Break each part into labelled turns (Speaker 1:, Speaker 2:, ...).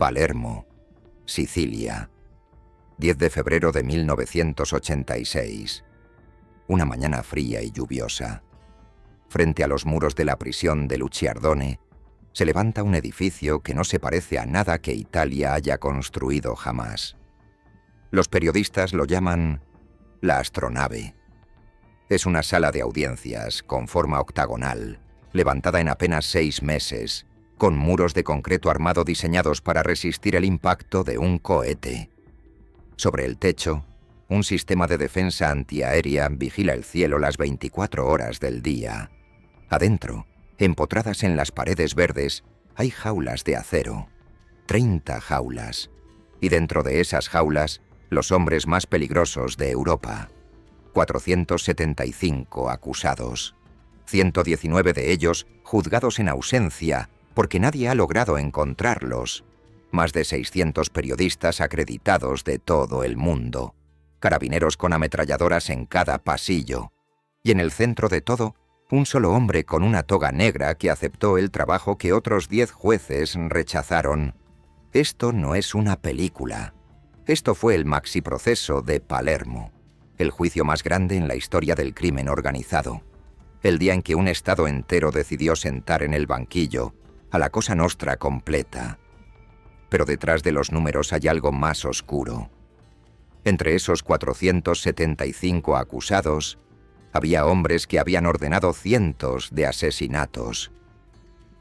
Speaker 1: Palermo, Sicilia, 10 de febrero de 1986. Una mañana fría y lluviosa. Frente a los muros de la prisión de Luciardone, se levanta un edificio que no se parece a nada que Italia haya construido jamás. Los periodistas lo llaman la astronave. Es una sala de audiencias con forma octagonal, levantada en apenas 6 meses, con muros de concreto armado diseñados para resistir el impacto de un cohete. Sobre el techo, un sistema de defensa antiaérea vigila el cielo las 24 horas del día. Adentro, empotradas en las paredes verdes, hay jaulas de acero. 30 jaulas. Y dentro de esas jaulas, los hombres más peligrosos de Europa. 475 acusados. 119 de ellos juzgados en ausencia, porque nadie ha logrado encontrarlos. Más de 600 periodistas acreditados de todo el mundo. Carabineros con ametralladoras en cada pasillo. Y en el centro de todo, un solo hombre con una toga negra que aceptó el trabajo que otros 10 jueces rechazaron. Esto no es una película. Esto fue el maxiproceso de Palermo, el juicio más grande en la historia del crimen organizado. El día en que un estado entero decidió sentar en el banquillo a la Cosa Nostra completa. Pero detrás de los números hay algo más oscuro. Entre esos 475 acusados, había hombres que habían ordenado cientos de asesinatos.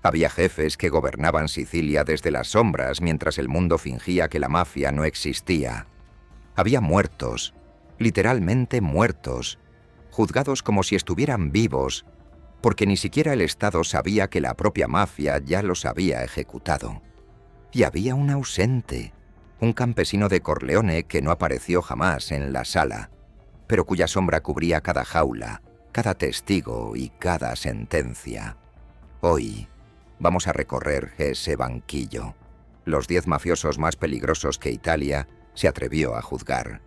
Speaker 1: Había jefes que gobernaban Sicilia desde las sombras mientras el mundo fingía que la mafia no existía. Había muertos, literalmente muertos, juzgados como si estuvieran vivos, porque ni siquiera el Estado sabía que la propia mafia ya los había ejecutado. Y había un ausente, un campesino de Corleone que no apareció jamás en la sala, pero cuya sombra cubría cada jaula, cada testigo y cada sentencia. Hoy vamos a recorrer ese banquillo, los 10 mafiosos más peligrosos que Italia se atrevió a juzgar,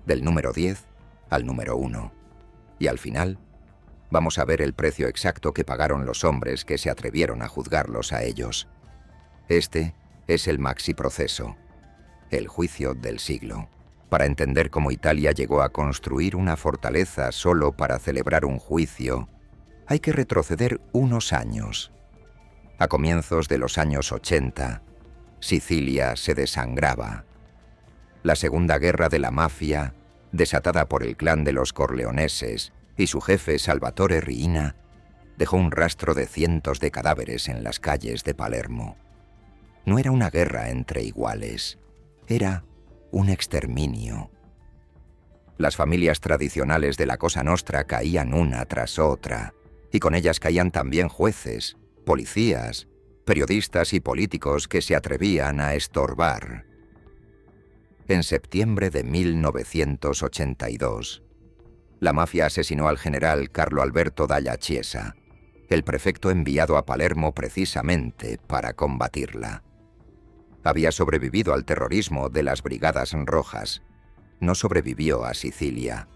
Speaker 1: del número 10 al número 1. Y al final, vamos a ver el precio exacto que pagaron los hombres que se atrevieron a juzgarlos a ellos. Este es el maxiproceso, el juicio del siglo. Para entender cómo Italia llegó a construir una fortaleza solo para celebrar un juicio, hay que retroceder unos años. A comienzos de los años 80, Sicilia se desangraba. La Segunda Guerra de la Mafia, desatada por el clan de los corleoneses y su jefe Salvatore Riina, dejó un rastro de cientos de cadáveres en las calles de Palermo. No era una guerra entre iguales, era un exterminio. Las familias tradicionales de la Cosa Nostra caían una tras otra, y con ellas caían también jueces, policías, periodistas y políticos que se atrevían a estorbar. En septiembre de 1982, la mafia asesinó al general Carlo Alberto Dalla Chiesa, el prefecto enviado a Palermo precisamente para combatirla. Había sobrevivido al terrorismo de las Brigadas Rojas. No sobrevivió a Sicilia.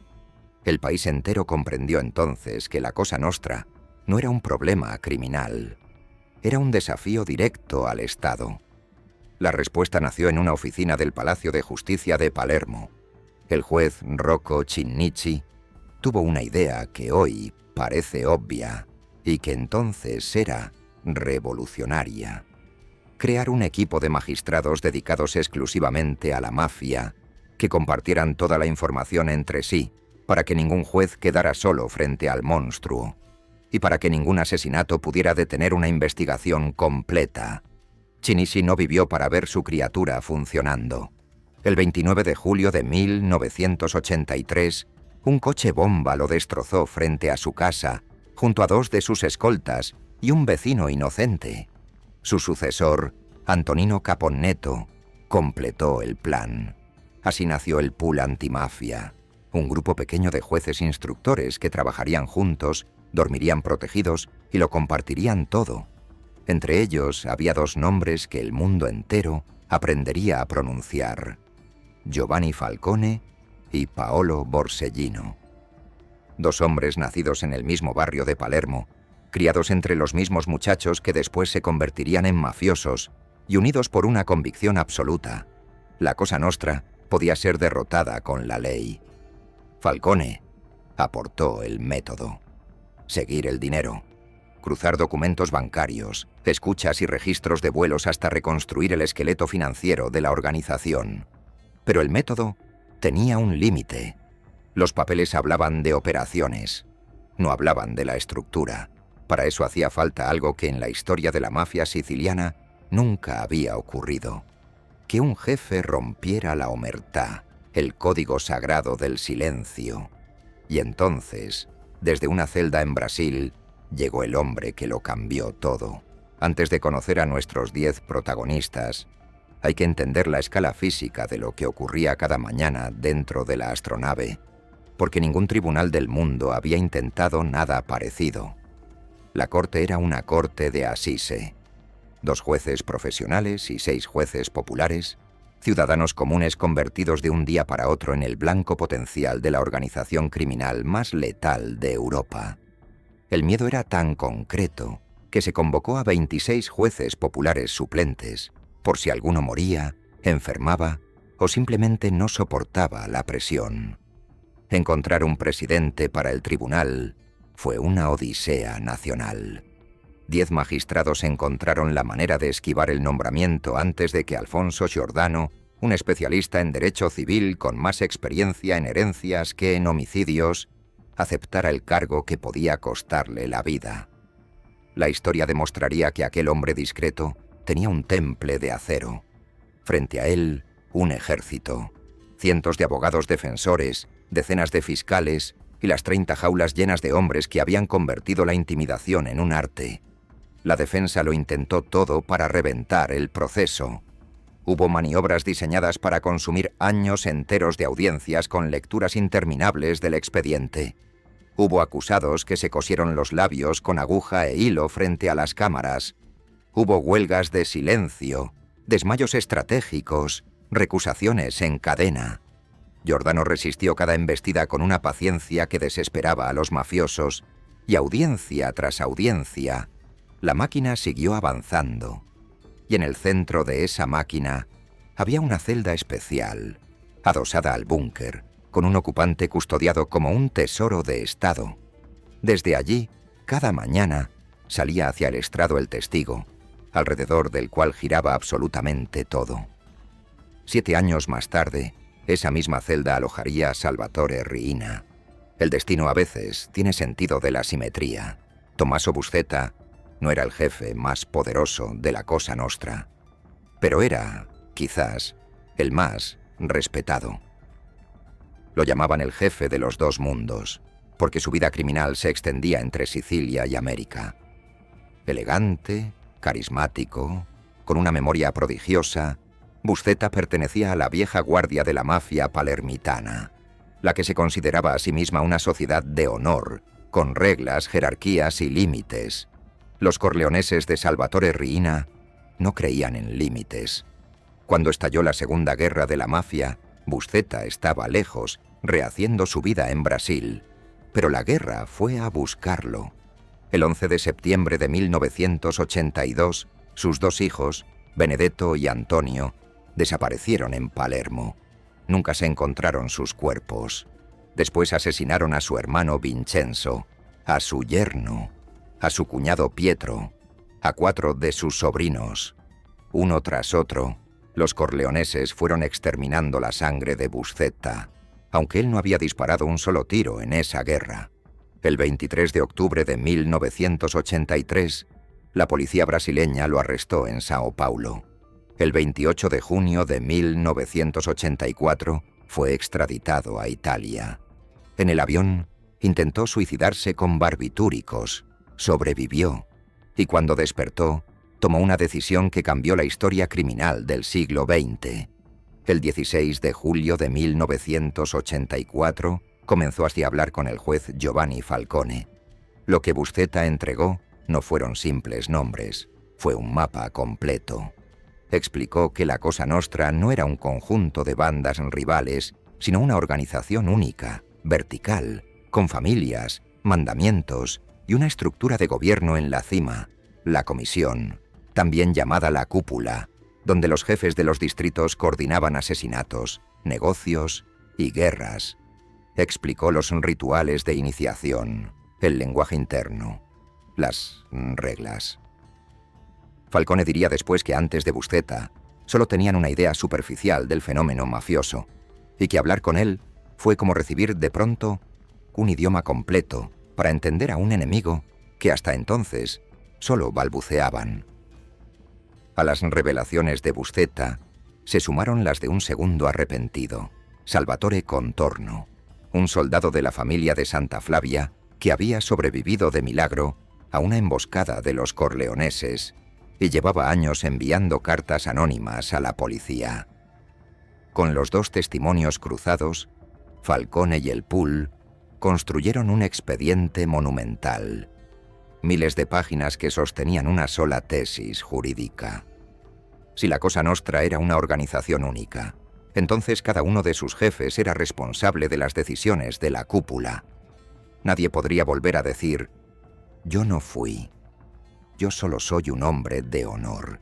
Speaker 1: El país entero comprendió entonces que la Cosa Nostra no era un problema criminal. Era un desafío directo al Estado. La respuesta nació en una oficina del Palacio de Justicia de Palermo. El juez Rocco Chinnici tuvo una idea que hoy parece obvia y que entonces era revolucionaria. Crear un equipo de magistrados dedicados exclusivamente a la mafia, que compartieran toda la información entre sí, para que ningún juez quedara solo frente al monstruo, y para que ningún asesinato pudiera detener una investigación completa. Chinnici no vivió para ver su criatura funcionando. El 29 de julio de 1983, un coche bomba lo destrozó frente a su casa, junto a 2 de sus escoltas y un vecino inocente. Su sucesor, Antonino Caponnetto, completó el plan. Así nació el Pool Antimafia, un grupo pequeño de jueces instructores que trabajarían juntos, dormirían protegidos y lo compartirían todo. Entre ellos había 2 nombres que el mundo entero aprendería a pronunciar: Giovanni Falcone y Paolo Borsellino. 2 hombres nacidos en el mismo barrio de Palermo, criados entre los mismos muchachos que después se convertirían en mafiosos, y unidos por una convicción absoluta: la Cosa Nostra podía ser derrotada con la ley. Falcone aportó el método: seguir el dinero, cruzar documentos bancarios, escuchas y registros de vuelos hasta reconstruir el esqueleto financiero de la organización. Pero el método tenía un límite. Los papeles hablaban de operaciones, no hablaban de la estructura. Para eso hacía falta algo que en la historia de la mafia siciliana nunca había ocurrido: que un jefe rompiera la omertá, el código sagrado del silencio. Y entonces, desde una celda en Brasil, llegó el hombre que lo cambió todo. Antes de conocer a nuestros 10 protagonistas, hay que entender la escala física de lo que ocurría cada mañana dentro de la astronave, porque ningún tribunal del mundo había intentado nada parecido. La corte era una corte de Assise: 2 jueces profesionales y 6 jueces populares, ciudadanos comunes convertidos de un día para otro en el blanco potencial de la organización criminal más letal de Europa. El miedo era tan concreto que se convocó a 26 jueces populares suplentes, por si alguno moría, enfermaba o simplemente no soportaba la presión. Encontrar un presidente para el tribunal fue una odisea nacional. 10 magistrados encontraron la manera de esquivar el nombramiento antes de que Alfonso Giordano, un especialista en derecho civil con más experiencia en herencias que en homicidios, aceptara el cargo que podía costarle la vida. La historia demostraría que aquel hombre discreto tenía un temple de acero. Frente a él, un ejército, cientos de abogados defensores, decenas de fiscales y las 30 jaulas llenas de hombres que habían convertido la intimidación en un arte. La defensa lo intentó todo para reventar el proceso. Hubo maniobras diseñadas para consumir años enteros de audiencias con lecturas interminables del expediente. Hubo acusados que se cosieron los labios con aguja e hilo frente a las cámaras. Hubo huelgas de silencio, desmayos estratégicos, recusaciones en cadena. Giordano resistió cada embestida con una paciencia que desesperaba a los mafiosos, y audiencia tras audiencia, la máquina siguió avanzando. Y en el centro de esa máquina había una celda especial, adosada al búnker, con un ocupante custodiado como un tesoro de Estado. Desde allí, cada mañana, salía hacia el estrado el testigo, alrededor del cual giraba absolutamente todo. 7 años más tarde, esa misma celda alojaría a Salvatore Riina. El destino a veces tiene sentido de la simetría. Tommaso Buscetta no era el jefe más poderoso de la Cosa Nostra, pero era, quizás, el más respetado. Lo llamaban el jefe de los 2 mundos, porque su vida criminal se extendía entre Sicilia y América. Elegante, carismático, con una memoria prodigiosa, Buscetta pertenecía a la vieja guardia de la mafia palermitana, la que se consideraba a sí misma una sociedad de honor, con reglas, jerarquías y límites. Los corleoneses de Salvatore Riina no creían en límites. Cuando estalló la Segunda Guerra de la Mafia, Buscetta estaba lejos, rehaciendo su vida en Brasil, pero la guerra fue a buscarlo. El 11 de septiembre de 1982, sus 2 hijos, Benedetto y Antonio, desaparecieron en Palermo. Nunca se encontraron sus cuerpos. Después asesinaron a su hermano Vincenzo, a su yerno, a su cuñado Pietro, a 4 de sus sobrinos. Uno tras otro, los corleoneses fueron exterminando la sangre de Buscetta, aunque él no había disparado un solo tiro en esa guerra. El 23 de octubre de 1983, la policía brasileña lo arrestó en Sao Paulo. El 28 de junio de 1984 fue extraditado a Italia. En el avión intentó suicidarse con barbitúricos, sobrevivió, y cuando despertó, tomó una decisión que cambió la historia criminal del siglo XX. El 16 de julio de 1984 comenzó así a hablar con el juez Giovanni Falcone. Lo que Buscetta entregó no fueron simples nombres, fue un mapa completo. Explicó que la Cosa Nostra no era un conjunto de bandas rivales, sino una organización única, vertical, con familias, mandamientos y una estructura de gobierno en la cima, la comisión, también llamada la cúpula, donde los jefes de los distritos coordinaban asesinatos, negocios y guerras. Explicó los rituales de iniciación, el lenguaje interno, las reglas. Falcone diría después que antes de Buscetta solo tenían una idea superficial del fenómeno mafioso, y que hablar con él fue como recibir de pronto un idioma completo para entender a un enemigo que hasta entonces solo balbuceaban. A las revelaciones de Buscetta se sumaron las de un segundo arrepentido, Salvatore Contorno, un soldado de la familia de Santa Flavia que había sobrevivido de milagro a una emboscada de los corleoneses y llevaba años enviando cartas anónimas a la policía. Con los dos testimonios cruzados, Falcone y el Pool construyeron un expediente monumental. Miles de páginas que sostenían una sola tesis jurídica. Si la Cosa Nostra era una organización única, entonces cada uno de sus jefes era responsable de las decisiones de la cúpula. Nadie podría volver a decir: yo no fui. Yo solo soy un hombre de honor.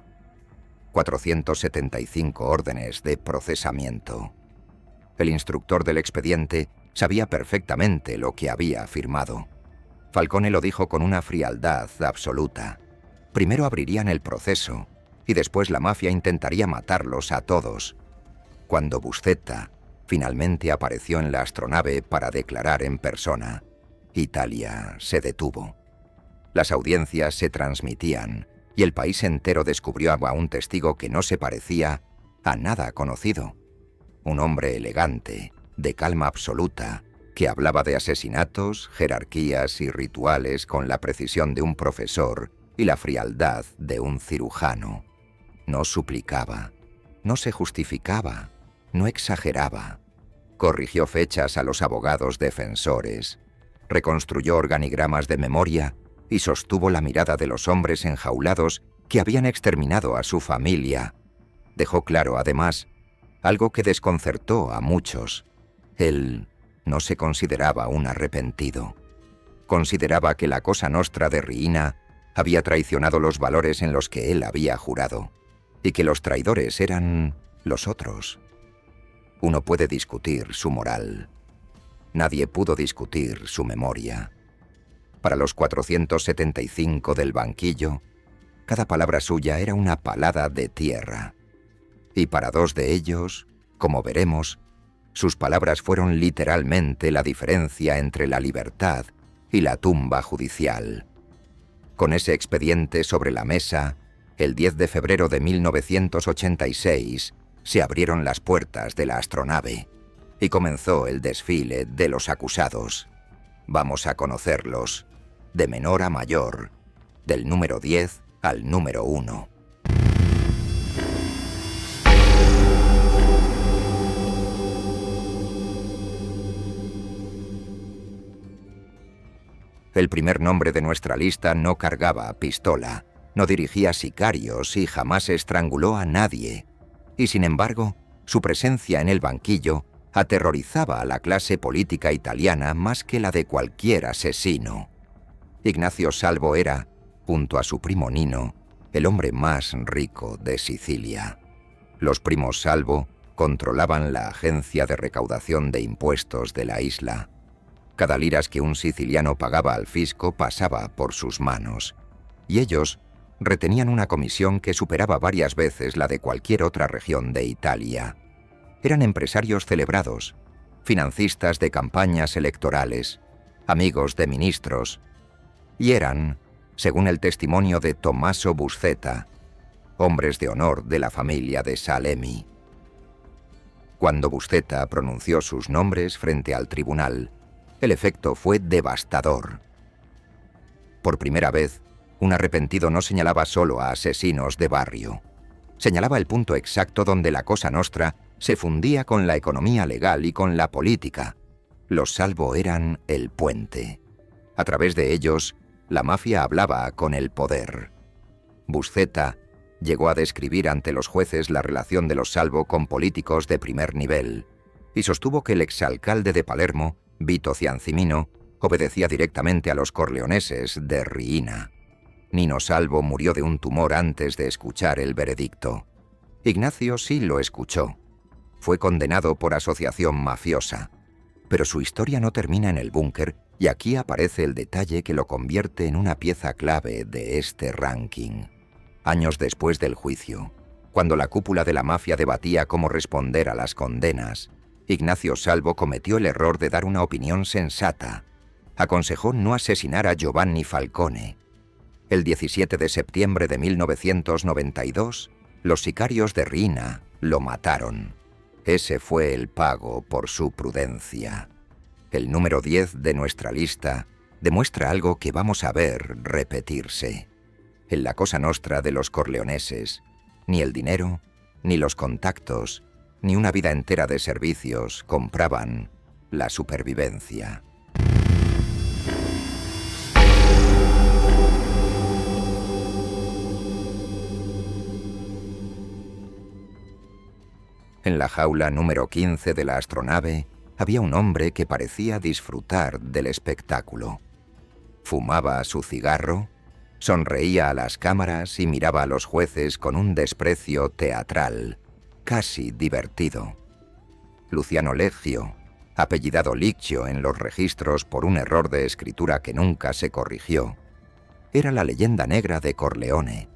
Speaker 1: 475 órdenes de procesamiento. El instructor del expediente sabía perfectamente lo que había firmado. Falcone lo dijo con una frialdad absoluta. Primero abrirían el proceso y después la mafia intentaría matarlos a todos. Cuando Buscetta finalmente apareció en la astronave para declarar en persona, Italia se detuvo. Las audiencias se transmitían y el país entero descubrió a un testigo que no se parecía a nada conocido. Un hombre elegante, de calma absoluta, que hablaba de asesinatos, jerarquías y rituales con la precisión de un profesor y la frialdad de un cirujano. No suplicaba, no se justificaba, no exageraba. Corrigió fechas a los abogados defensores, reconstruyó organigramas de memoria y sostuvo la mirada de los hombres enjaulados que habían exterminado a su familia. Dejó claro, además, algo que desconcertó a muchos. Él no se consideraba un arrepentido. Consideraba que la Cosa Nostra de Riina había traicionado los valores en los que él había jurado, y que los traidores eran los otros. Uno puede discutir su moral. Nadie pudo discutir su memoria. Para los 475 del banquillo, cada palabra suya era una palada de tierra. Y para dos de ellos, como veremos, sus palabras fueron literalmente la diferencia entre la libertad y la tumba judicial. Con ese expediente sobre la mesa, el 10 de febrero de 1986, se abrieron las puertas de la astronave y comenzó el desfile de los acusados. Vamos a conocerlos, de menor a mayor, del número 10 al número 1. El primer nombre de nuestra lista no cargaba pistola, no dirigía sicarios y jamás estranguló a nadie. Y sin embargo, su presencia en el banquillo aterrorizaba a la clase política italiana más que la de cualquier asesino. Ignacio Salvo era, junto a su primo Nino, el hombre más rico de Sicilia. Los primos Salvo controlaban la agencia de recaudación de impuestos de la isla. Cada liras que un siciliano pagaba al fisco pasaba por sus manos, y ellos retenían una comisión que superaba varias veces la de cualquier otra región de Italia. Eran empresarios celebrados, financistas de campañas electorales, amigos de ministros, y eran, según el testimonio de Tommaso Buscetta, hombres de honor de la familia de Salemi. Cuando Buscetta pronunció sus nombres frente al tribunal, el efecto fue devastador. Por primera vez, un arrepentido no señalaba solo a asesinos de barrio. Señalaba el punto exacto donde la Cosa Nostra se fundía con la economía legal y con la política. Los Salvo eran el puente. A través de ellos, la mafia hablaba con el poder. Buscetta llegó a describir ante los jueces la relación de los Salvo con políticos de primer nivel y sostuvo que el exalcalde de Palermo, Vito Ciancimino, obedecía directamente a los corleoneses de Riina. Nino Salvo murió de un tumor antes de escuchar el veredicto. Ignacio sí lo escuchó. Fue condenado por asociación mafiosa. Pero su historia no termina en el búnker, y aquí aparece el detalle que lo convierte en una pieza clave de este ranking. Años después del juicio, cuando la cúpula de la mafia debatía cómo responder a las condenas, Ignacio Salvo cometió el error de dar una opinión sensata. Aconsejó no asesinar a Giovanni Falcone. El 17 de septiembre de 1992, los sicarios de Riina lo mataron. Ese fue el pago por su prudencia. El número 10 de nuestra lista demuestra algo que vamos a ver repetirse. En la Cosa Nostra de los corleoneses, ni el dinero, ni los contactos, ni una vida entera de servicios compraban la supervivencia. En la jaula número 15 de la astronave había un hombre que parecía disfrutar del espectáculo. Fumaba su cigarro, sonreía a las cámaras y miraba a los jueces con un desprecio teatral, casi divertido. Luciano Leggio, apellidado Liccio en los registros por un error de escritura que nunca se corrigió, era la leyenda negra de Corleone,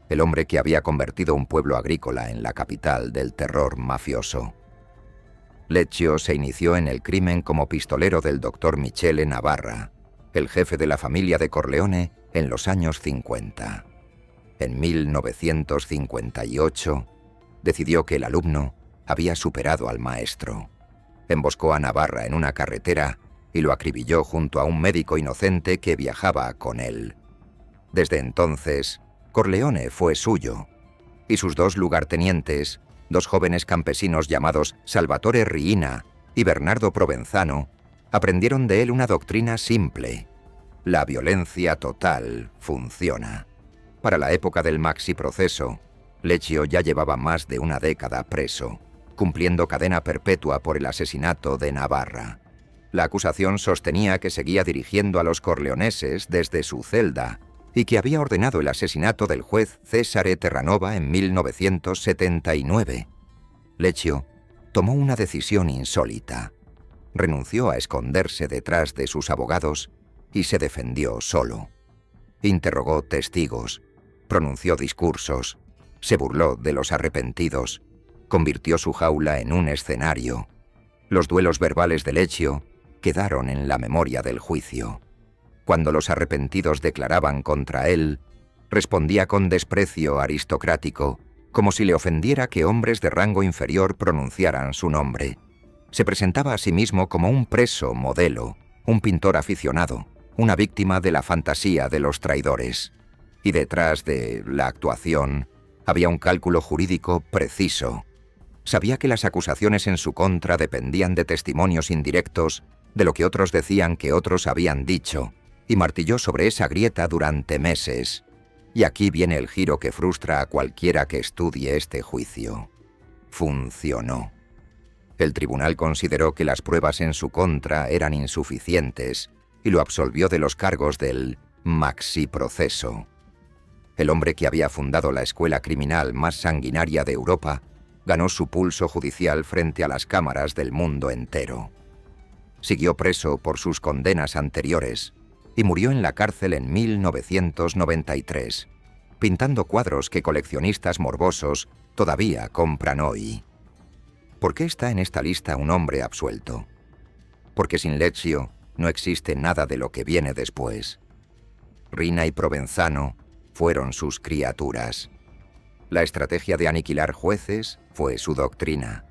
Speaker 1: el hombre que había convertido un pueblo agrícola en la capital del terror mafioso. Leccio se inició en el crimen como pistolero del Dr. Michele Navarra, el jefe de la familia de Corleone en los años 50. En 1958, decidió que el alumno había superado al maestro. Emboscó a Navarra en una carretera y lo acribilló junto a un médico inocente que viajaba con él. Desde entonces, Corleone fue suyo, y sus dos lugartenientes, dos jóvenes campesinos llamados Salvatore Riina y Bernardo Provenzano, aprendieron de él una doctrina simple: la violencia total funciona. Para la época del maxiproceso, Leccio ya llevaba más de una década preso, cumpliendo cadena perpetua por el asesinato de Navarra. La acusación sostenía que seguía dirigiendo a los corleoneses desde su celda y que había ordenado el asesinato del juez Cesare Terranova en 1979. Leccio tomó una decisión insólita. Renunció a esconderse detrás de sus abogados y se defendió solo. Interrogó testigos, pronunció discursos, se burló de los arrepentidos, convirtió su jaula en un escenario. Los duelos verbales de Leccio quedaron en la memoria del juicio. Cuando los arrepentidos declaraban contra él, respondía con desprecio aristocrático, como si le ofendiera que hombres de rango inferior pronunciaran su nombre. Se presentaba a sí mismo como un preso modelo, un pintor aficionado, una víctima de la fantasía de los traidores. Y detrás de la actuación había un cálculo jurídico preciso. Sabía que las acusaciones en su contra dependían de testimonios indirectos, de lo que otros decían que otros habían dicho, y martilló sobre esa grieta durante meses. Y aquí viene el giro que frustra a cualquiera que estudie este juicio. Funcionó. El tribunal consideró que las pruebas en su contra eran insuficientes y lo absolvió de los cargos del maxiproceso. El hombre que había fundado la escuela criminal más sanguinaria de Europa ganó su pulso judicial frente a las cámaras del mundo entero. Siguió preso por sus condenas anteriores y murió en la cárcel en 1993, pintando cuadros que coleccionistas morbosos todavía compran hoy. ¿Por qué está en esta lista un hombre absuelto? Porque sin Leccio no existe nada de lo que viene después. Riina y Provenzano fueron sus criaturas. La estrategia de aniquilar jueces fue su doctrina.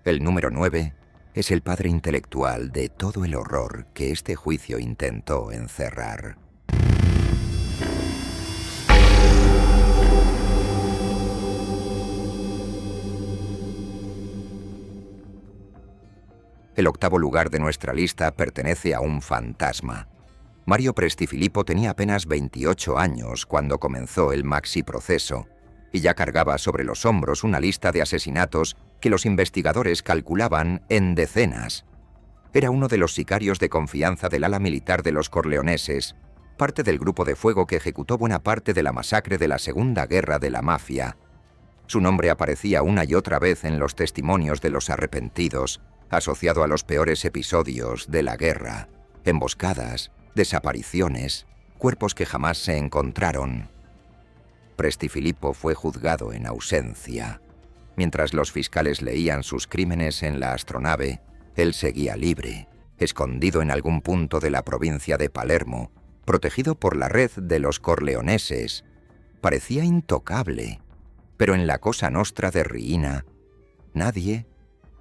Speaker 1: El número 9 es el padre intelectual de todo el horror que este juicio intentó encerrar. El octavo lugar de nuestra lista pertenece a un fantasma. Mario Prestifilippo tenía apenas 28 años cuando comenzó el maxiproceso y ya cargaba sobre los hombros una lista de asesinatos que los investigadores calculaban en decenas. Era uno de los sicarios de confianza del ala militar de los corleoneses, parte del grupo de fuego que ejecutó buena parte de la masacre de la Segunda Guerra de la Mafia. Su nombre aparecía una y otra vez en los testimonios de los arrepentidos, asociado a los peores episodios de la guerra, emboscadas, desapariciones, cuerpos que jamás se encontraron. Prestifilipo fue juzgado en ausencia. Mientras los fiscales leían sus crímenes en la astronave, él seguía libre, escondido en algún punto de la provincia de Palermo, protegido por la red de los corleoneses. Parecía intocable, pero en la Cosa Nostra de Riina, nadie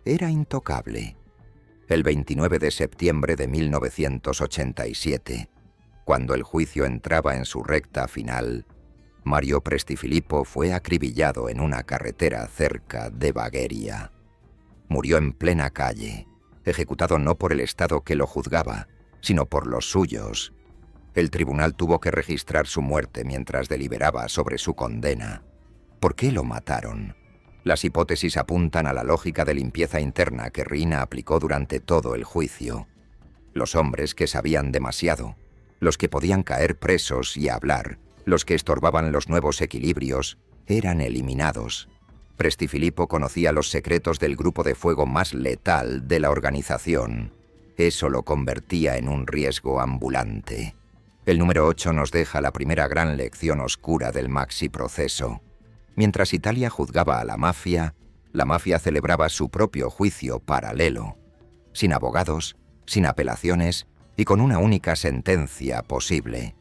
Speaker 1: era intocable. El 29 de septiembre de 1987, cuando el juicio entraba en su recta final, Mario Prestifilipo fue acribillado en una carretera cerca de Bagheria. Murió en plena calle, ejecutado no por el Estado que lo juzgaba, sino por los suyos. El tribunal tuvo que registrar su muerte mientras deliberaba sobre su condena. ¿Por qué lo mataron? Las hipótesis apuntan a la lógica de limpieza interna que Riina aplicó durante todo el juicio. Los hombres que sabían demasiado, los que podían caer presos y hablar, los que estorbaban los nuevos equilibrios, eran eliminados. Prestifilipo conocía los secretos del grupo de fuego más letal de la organización. Eso lo convertía en un riesgo ambulante. El número 8 nos deja la primera gran lección oscura del Maxi Proceso. Mientras Italia juzgaba a la mafia celebraba su propio juicio paralelo, sin abogados, sin apelaciones y con una única sentencia posible.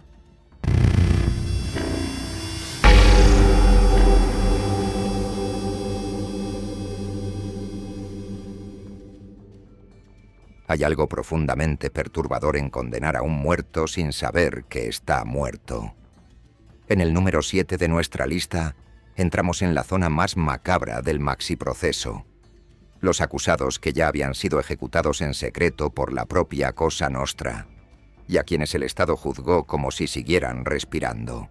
Speaker 1: Hay algo profundamente perturbador en condenar a un muerto sin saber que está muerto. En el número 7 de nuestra lista, entramos en la zona más macabra del Maxi Proceso. Los acusados que ya habían sido ejecutados en secreto por la propia Cosa Nostra, y a quienes el Estado juzgó como si siguieran respirando.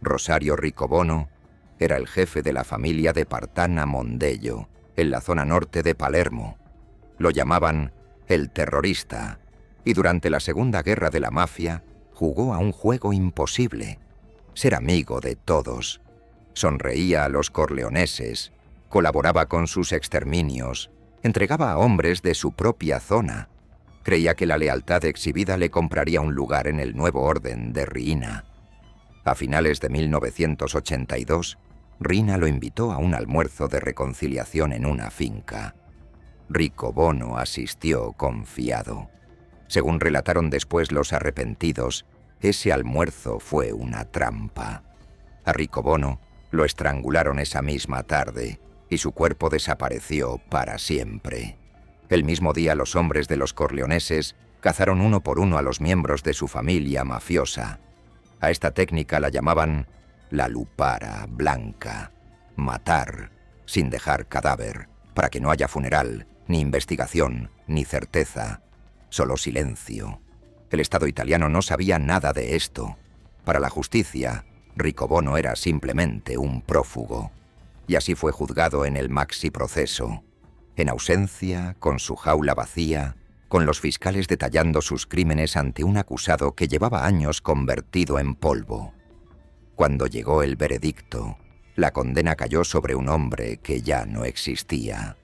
Speaker 1: Rosario Riccobono era el jefe de la familia de Partana Mondello, en la zona norte de Palermo. Lo llamaban el terrorista, y durante la Segunda Guerra de la Mafia jugó a un juego imposible: ser amigo de todos. Sonreía a los corleoneses, colaboraba con sus exterminios, entregaba a hombres de su propia zona. Creía que la lealtad exhibida le compraría un lugar en el nuevo orden de Riina. A finales de 1982, Riina lo invitó a un almuerzo de reconciliación en una finca. Riccobono asistió confiado. Según relataron después los arrepentidos, ese almuerzo fue una trampa. A Riccobono lo estrangularon esa misma tarde y su cuerpo desapareció para siempre. El mismo día los hombres de los corleoneses cazaron uno por uno a los miembros de su familia mafiosa. A esta técnica la llamaban la lupara blanca: matar sin dejar cadáver, para que no haya funeral, ni investigación, ni certeza, solo silencio. El Estado italiano no sabía nada de esto. Para la justicia, Riccobono era simplemente un prófugo. Y así fue juzgado en el Maxi Proceso, en ausencia, con su jaula vacía, con los fiscales detallando sus crímenes ante un acusado que llevaba años convertido en polvo. Cuando llegó el veredicto, la condena cayó sobre un hombre que ya no existía.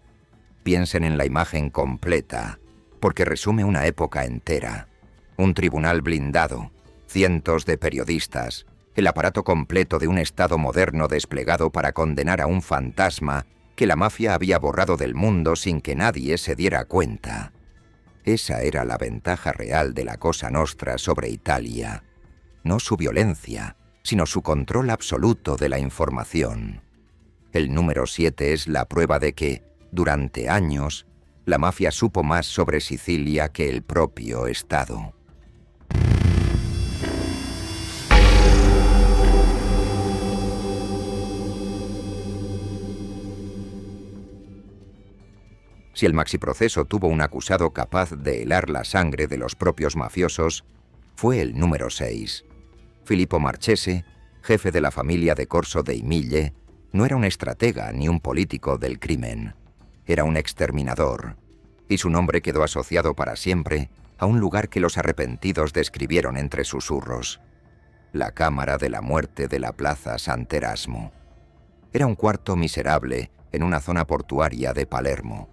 Speaker 1: Piensen en la imagen completa, porque resume una época entera. Un tribunal blindado, cientos de periodistas, el aparato completo de un Estado moderno desplegado para condenar a un fantasma que la mafia había borrado del mundo sin que nadie se diera cuenta. Esa era la ventaja real de la Cosa Nostra sobre Italia. No su violencia, sino su control absoluto de la información. El número 7 es la prueba de que, durante años, la mafia supo más sobre Sicilia que el propio Estado. Si el Maxi Proceso tuvo un acusado capaz de helar la sangre de los propios mafiosos, fue el número 6. Filippo Marchese, jefe de la familia de Corso dei Mille, no era un estratega ni un político del crimen. Era un exterminador, y su nombre quedó asociado para siempre a un lugar que los arrepentidos describieron entre susurros: la cámara de la muerte de la Plaza Sant'Erasmo. Era un cuarto miserable en una zona portuaria de Palermo.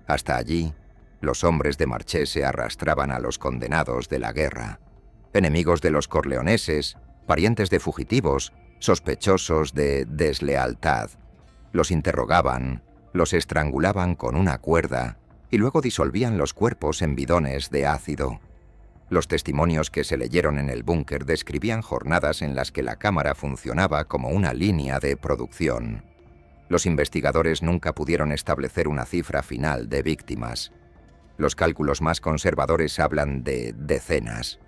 Speaker 1: Hasta allí, los hombres de Marchese arrastraban a los condenados de la guerra, enemigos de los corleoneses, parientes de fugitivos, sospechosos de deslealtad. Los interrogaban, los estrangulaban con una cuerda y luego disolvían los cuerpos en bidones de ácido. Los testimonios que se leyeron en el búnker describían jornadas en las que la cámara funcionaba como una línea de producción. Los investigadores nunca pudieron establecer una cifra final de víctimas. Los cálculos más conservadores hablan de decenas.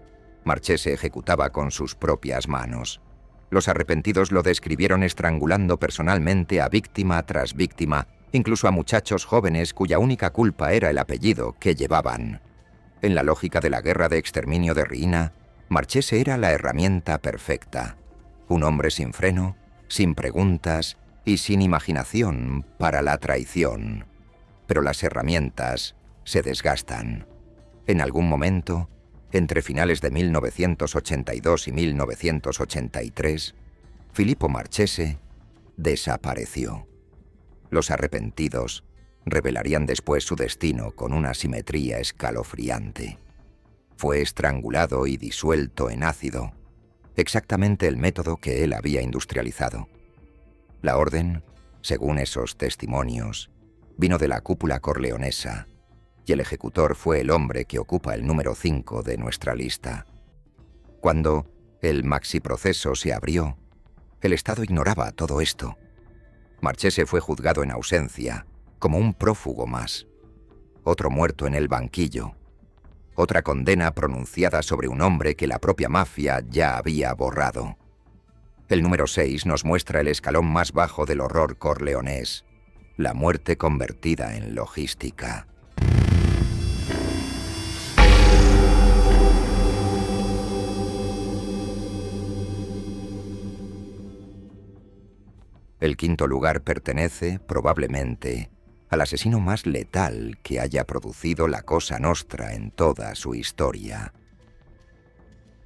Speaker 1: Marchese ejecutaba con sus propias manos. Los arrepentidos lo describieron estrangulando personalmente a víctima tras víctima, incluso a muchachos jóvenes cuya única culpa era el apellido que llevaban. En la lógica de la guerra de exterminio de Riina, Marchese era la herramienta perfecta. Un hombre sin freno, sin preguntas y sin imaginación para la traición. Pero las herramientas se desgastan. En algún momento, entre finales de 1982 y 1983, Filippo Marchese desapareció. Los arrepentidos revelarían después su destino con una simetría escalofriante. Fue estrangulado y disuelto en ácido, exactamente el método que él había industrializado. La orden, según esos testimonios, vino de la cúpula corleonesa, y el ejecutor fue el hombre que ocupa el número 5 de nuestra lista. Cuando el maxiproceso se abrió, el Estado ignoraba todo esto. Marchese fue juzgado en ausencia, como un prófugo más. Otro muerto en el banquillo. Otra condena pronunciada sobre un hombre que la propia mafia ya había borrado. El número 6 nos muestra el escalón más bajo del horror corleonés, la muerte convertida en logística. El quinto lugar pertenece, probablemente, al asesino más letal que haya producido la Cosa Nostra en toda su historia.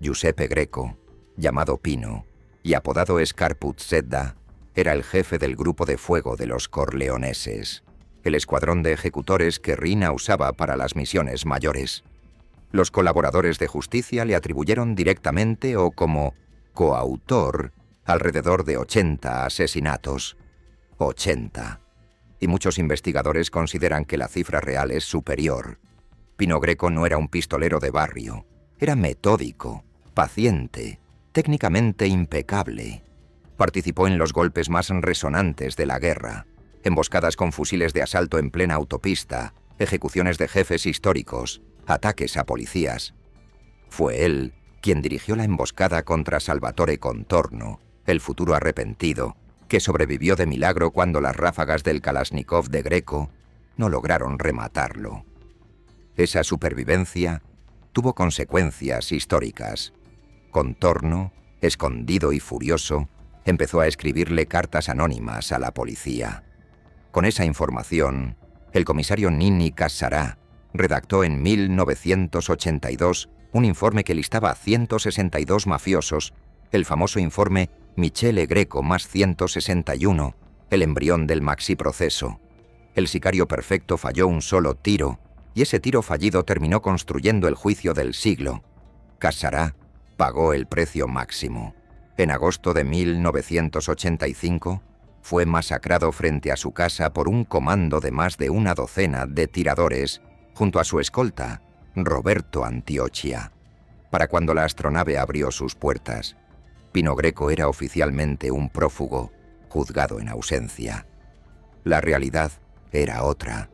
Speaker 1: Giuseppe Greco, llamado Pino y apodado Scarpuzzetta, era el jefe del grupo de fuego de los corleoneses, el escuadrón de ejecutores que Riina usaba para las misiones mayores. Los colaboradores de justicia le atribuyeron directamente o como coautor alrededor de 80 asesinatos. 80. Y muchos investigadores consideran que la cifra real es superior. Pino Greco no era un pistolero de barrio. Era metódico, paciente, técnicamente impecable. Participó en los golpes más resonantes de la guerra, emboscadas con fusiles de asalto en plena autopista, ejecuciones de jefes históricos, ataques a policías. Fue él quien dirigió la emboscada contra Salvatore Contorno, el futuro arrepentido, que sobrevivió de milagro cuando las ráfagas del Kalashnikov de Greco no lograron rematarlo. Esa supervivencia tuvo consecuencias históricas. Contorno, escondido y furioso, empezó a escribirle cartas anónimas a la policía. Con esa información, el comisario Ninni Cassarà redactó en 1982 un informe que listaba a 162 mafiosos, el famoso informe Michele Greco más 161, el embrión del maxiproceso. El sicario perfecto falló un solo tiro, y ese tiro fallido terminó construyendo el juicio del siglo. Cassarà pagó el precio máximo. En agosto de 1985, fue masacrado frente a su casa por un comando de más de una docena de tiradores, junto a su escolta, Roberto Antiochia. Para cuando la astronave abrió sus puertas, Pino Greco era oficialmente un prófugo, juzgado en ausencia. La realidad era otra.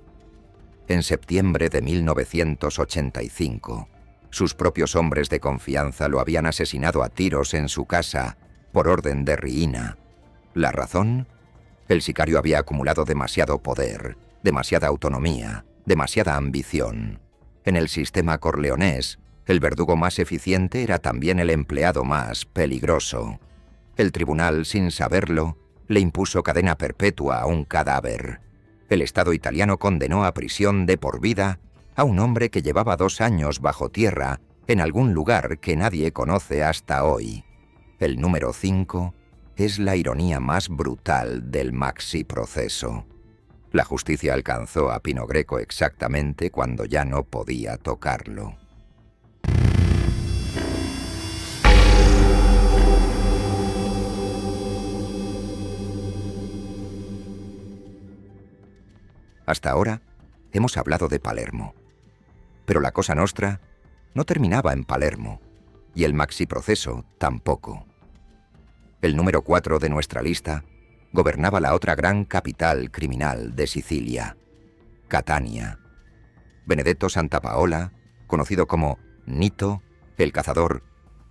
Speaker 1: En septiembre de 1985, sus propios hombres de confianza lo habían asesinado a tiros en su casa, por orden de Riina. ¿La razón? El sicario había acumulado demasiado poder, demasiada autonomía, demasiada ambición. En el sistema corleonés, el verdugo más eficiente era también el empleado más peligroso. El tribunal, sin saberlo, le impuso cadena perpetua a un cadáver. El Estado italiano condenó a prisión de por vida a un hombre que llevaba 2 años bajo tierra en algún lugar que nadie conoce hasta hoy. El número 5 es la ironía más brutal del Maxi Proceso. La justicia alcanzó a Pino Greco exactamente cuando ya no podía tocarlo. Hasta ahora hemos hablado de Palermo. Pero la Cosa Nostra no terminaba en Palermo, y el Maxi Proceso tampoco. El número 4 de nuestra lista gobernaba la otra gran capital criminal de Sicilia, Catania. Benedetto Santapaola, conocido como Nito, el cazador,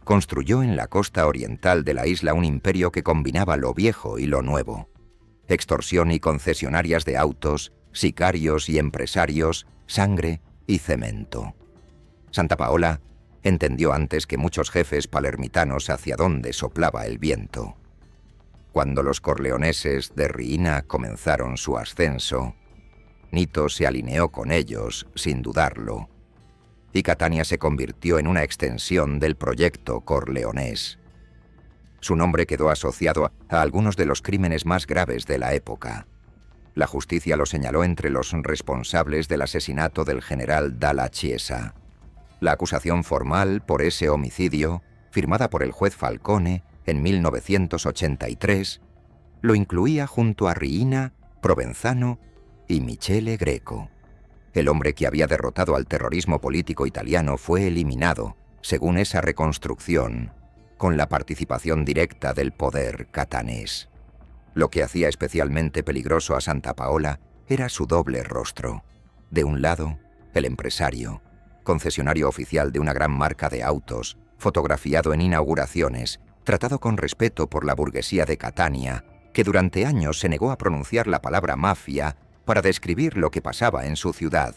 Speaker 1: construyó en la costa oriental de la isla un imperio que combinaba lo viejo y lo nuevo. Extorsión y concesionarias de autos, sicarios y empresarios, sangre y cemento. Santapaola entendió antes que muchos jefes palermitanos hacia dónde soplaba el viento. Cuando los corleoneses de Riina comenzaron su ascenso, Nito se alineó con ellos sin dudarlo, y Catania se convirtió en una extensión del proyecto corleonés. Su nombre quedó asociado a algunos de los crímenes más graves de la época. La justicia lo señaló entre los responsables del asesinato del general Dalla Chiesa. La acusación formal por ese homicidio, firmada por el juez Falcone en 1983, lo incluía junto a Riina, Provenzano y Michele Greco. El hombre que había derrotado al terrorismo político italiano fue eliminado, según esa reconstrucción, con la participación directa del poder catanés. Lo que hacía especialmente peligroso a Santapaola era su doble rostro. De un lado, el empresario, concesionario oficial de una gran marca de autos, fotografiado en inauguraciones, tratado con respeto por la burguesía de Catania, que durante años se negó a pronunciar la palabra mafia para describir lo que pasaba en su ciudad.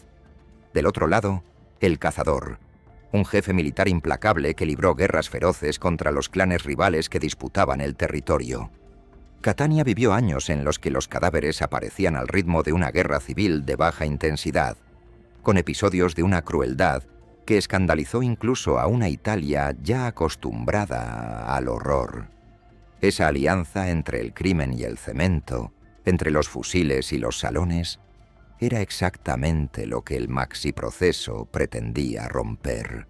Speaker 1: Del otro lado, el cazador, un jefe militar implacable que libró guerras feroces contra los clanes rivales que disputaban el territorio. Catania vivió años en los que los cadáveres aparecían al ritmo de una guerra civil de baja intensidad, con episodios de una crueldad que escandalizó incluso a una Italia ya acostumbrada al horror. Esa alianza entre el crimen y el cemento, entre los fusiles y los salones, era exactamente lo que el Maxi Proceso pretendía romper.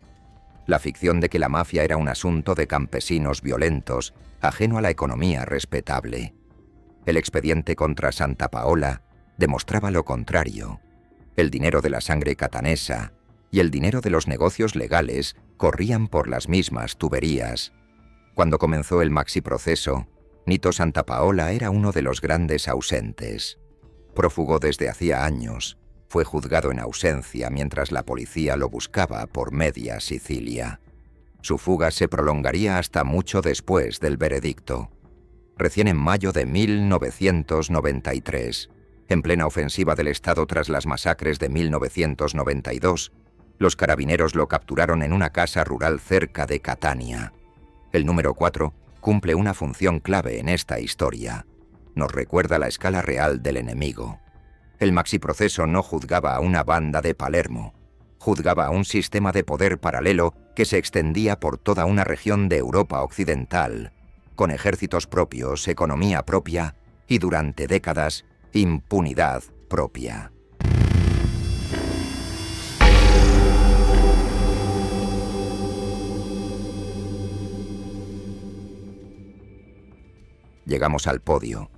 Speaker 1: La ficción de que la mafia era un asunto de campesinos violentos, ajeno a la economía respetable. El expediente contra Santapaola demostraba lo contrario. El dinero de la sangre catanesa y el dinero de los negocios legales corrían por las mismas tuberías. Cuando comenzó el Maxi Proceso, Nito Santapaola era uno de los grandes ausentes. Prófugo desde hacía años, fue juzgado en ausencia mientras la policía lo buscaba por media Sicilia. Su fuga se prolongaría hasta mucho después del veredicto. Recién en mayo de 1993, en plena ofensiva del Estado tras las masacres de 1992, los carabineros lo capturaron en una casa rural cerca de Catania. El número 4 cumple una función clave en esta historia. Nos recuerda la escala real del enemigo. El Maxi Proceso no juzgaba a una banda de Palermo, juzgaba a un sistema de poder paralelo que se extendía por toda una región de Europa occidental, con ejércitos propios, economía propia y, durante décadas, impunidad propia. Llegamos al podio,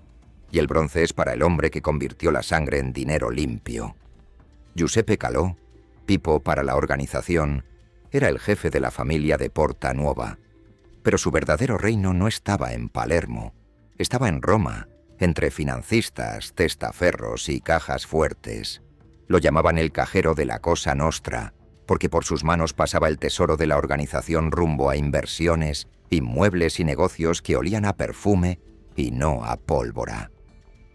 Speaker 1: y el bronce es para el hombre que convirtió la sangre en dinero limpio. Giuseppe Calò, Pipo para la organización, era el jefe de la familia de Porta Nuova, pero su verdadero reino no estaba en Palermo, estaba en Roma, entre financistas, testaferros y cajas fuertes. Lo llamaban el cajero de la Cosa Nostra, porque por sus manos pasaba el tesoro de la organización rumbo a inversiones, inmuebles y negocios que olían a perfume y no a pólvora.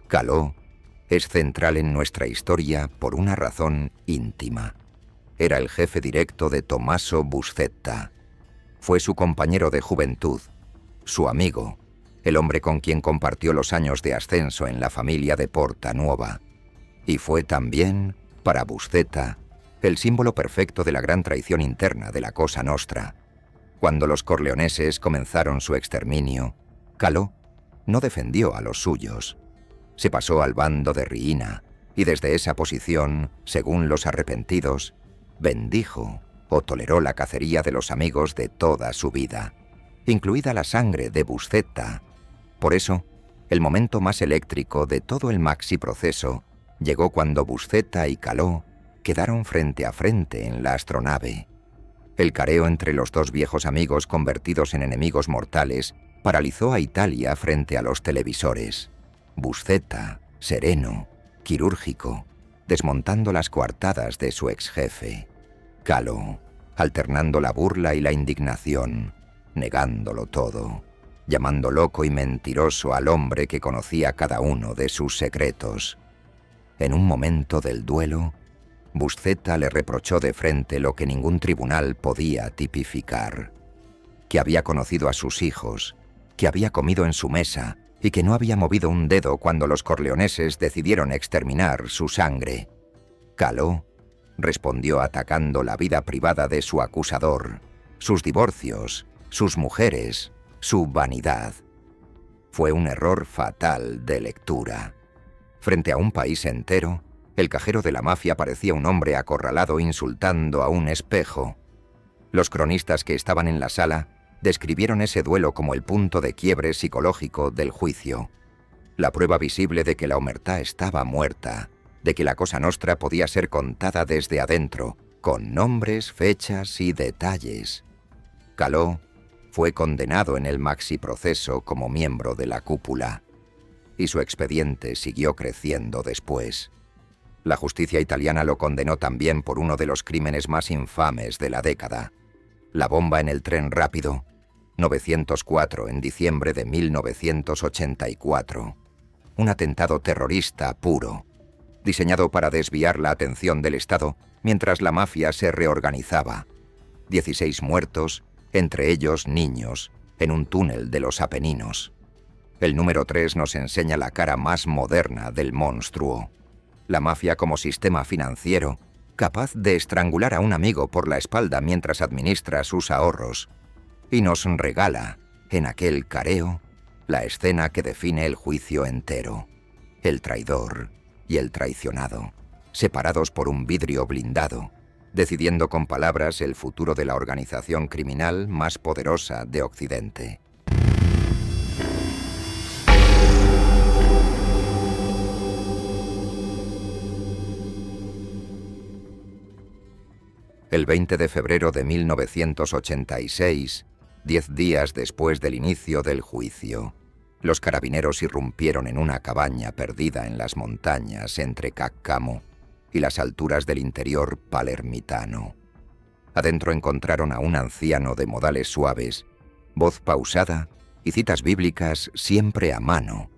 Speaker 1: Calò es central en nuestra historia por una razón íntima. Era el jefe directo de Tommaso Buscetta. Fue su compañero de juventud, su amigo, el hombre con quien compartió los años de ascenso en la familia de Porta Nuova. Y fue también, para Buscetta, el símbolo perfecto de la gran traición interna de la Cosa Nostra. Cuando los corleoneses comenzaron su exterminio, Calò no defendió a los suyos. Se pasó al bando de Riina y desde esa posición, según los arrepentidos, bendijo o toleró la cacería de los amigos de toda su vida, incluida la sangre de Buscetta. Por eso, el momento más eléctrico de todo el Maxi-proceso llegó cuando Buscetta y Calò quedaron frente a frente en la astronave. El careo entre los dos viejos amigos convertidos en enemigos mortales paralizó a Italia frente a los televisores. Buscetta, sereno, quirúrgico, desmontando las coartadas de su exjefe. Calò, alternando la burla y la indignación, negándolo todo, llamando loco y mentiroso al hombre que conocía cada uno de sus secretos. En un momento del duelo, Buscetta le reprochó de frente lo que ningún tribunal podía tipificar: que había conocido a sus hijos, que había comido en su mesa y que no había movido un dedo cuando los corleoneses decidieron exterminar su sangre. Calò respondió atacando la vida privada de su acusador, sus divorcios, sus mujeres, su vanidad. Fue un error fatal de lectura. Frente a un país entero, el cajero de la mafia parecía un hombre acorralado insultando a un espejo. Los cronistas que estaban en la sala describieron ese duelo como el punto de quiebre psicológico del juicio, la prueba visible de que la omertà estaba muerta, de que la Cosa Nostra podía ser contada desde adentro, con nombres, fechas y detalles. Calò fue condenado en el Maxi-proceso como miembro de la cúpula, y su expediente siguió creciendo después. La justicia italiana lo condenó también por uno de los crímenes más infames de la década: la bomba en el tren rápido, 904 en diciembre de 1984. Un atentado terrorista puro, diseñado para desviar la atención del Estado mientras la mafia se reorganizaba. 16 muertos, entre ellos niños, en un túnel de los Apeninos. El número 3 nos enseña la cara más moderna del monstruo. La mafia como sistema financiero, capaz de estrangular a un amigo por la espalda mientras administra sus ahorros. Y nos regala, en aquel careo, la escena que define el juicio entero: el traidor y el traicionado, separados por un vidrio blindado, decidiendo con palabras el futuro de la organización criminal más poderosa de Occidente. El 20 de febrero de 1986, 10 días después del inicio del juicio, los carabineros irrumpieron en una cabaña perdida en las montañas entre Caccamo y las alturas del interior palermitano. Adentro encontraron a un anciano de modales suaves, voz pausada y citas bíblicas siempre a mano,